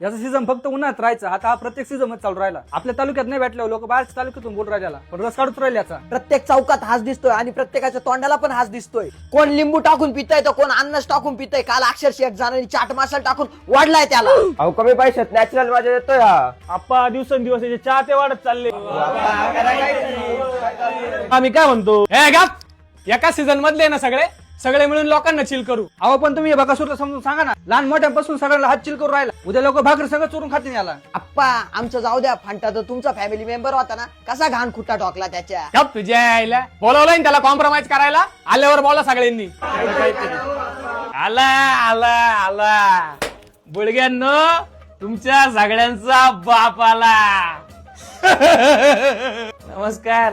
याचा सीझन फक्त उन्हात राहायचा, आता हा प्रत्येक सीझन मध्ये चालू राहिला. आपल्या तालुक्यात नाही भेटल्यावर लोक बाहेरच्या तालुक्यातून बोल राहिला, पण रस काढूच राहिले याचा. प्रत्येक चौकात हाच दिसतोय आणि प्रत्येकाच्या तोंडाला पण हाच दिसतोय. कोण लिंबू टाकून पितय तर कोण अन्नच टाकून पितय. काल अक्षरशः एक जणांनी चाट मसाला टाकून वाढलाय त्याला. अहो कमी पैशात नॅचरल मजा येतोय हा. आप्पा दिवसेंदिवस याचे चाहते वाढत चालले. आम्ही काय म्हणतो, हे गप, एका सीझन मधले ना सगळे सगळे मिळून लोकांना चिल करू. अहो पण तुम्ही बकासूरला समजून सांगा ना, लहान मोठ्यापासून सगळ्यांना हात चिल करून राहिला. उद्या लोक भाकर सगळं चोरून खातील याला. आप्पा आमचं जाऊ द्या, फांटा तर तुमचा फॅमिली मेंबर होता ना, कसा घाण खुट्टा टोकला त्याच्या. गप, तुझ्या आईला बोलवलंय ना त्याला कॉम्प्रोमाइज करायला. आल्यावर बोला सगळ्यांनी. आला आला आला बुडग्यांनो, तुमच्या सगळ्यांचा बाप आला. नमस्कार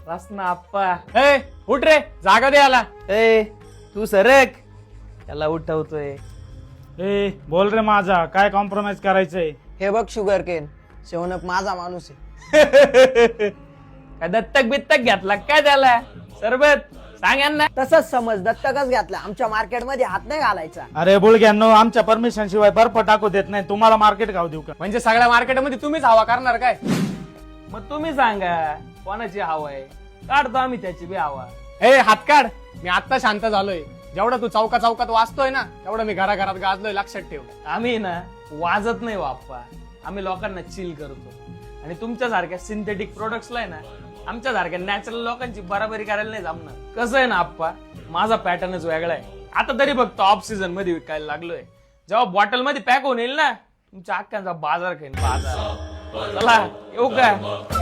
रसना आप्पा. ए उठ रे, जागा दे आला. ए तू सरक, त्याला उठवतोय. ए बोल रे माझा, काय कॉम्प्रोमाइज करायचंय? हे बघ शुगर केन, शेवनक माझा माणूस आहे. काय दत्तक बित्तक घेतला काय त्याला? सरबत सांग यांना. तसंच समज, दत्तकच घातला. आमच्या मार्केटमध्ये हात नाही घालायचा. अरे बुळग्यांनो, आमच्या परमिशन शिवाय बर्फ टाकू देत नाही. तुम्हाला मार्केट गाव देऊ का? म्हणजे सगळ्या मार्केटमध्ये तुम्हीच हवा करणार काय? मग तुम्ही सांगा कोणाची हवा आहे, काढतो आम्ही त्याची बी हवा. ए हात काढ, मी आता शांत झालोय. जेवढा तू चौका चौकात वाचतोय ना, तेवढं मी घराघरात गाजलोय, लक्षात ठेव. आम्ही ना वाजत नाही बाप्पा, आम्ही लोकांना चिल करतो. आणि तुमच्यासारख्या सिंथेटिक प्रोडक्ट्सला आहे ना, आमच्यासारख्या नॅचरल लोकांची बराबरी करायला नाही जमणार. कसं आहे ना आप्पा, माझा पॅटर्नच वेगळा आहे. आता तरी बघतो ऑफ सीझन मध्ये विकायला लागलोय. जेव्हा बॉटल मध्ये पॅक होऊन येईल ना, तुमच्या अख्ख्यांचा बाजार खाईन बाजार. चला येऊ का?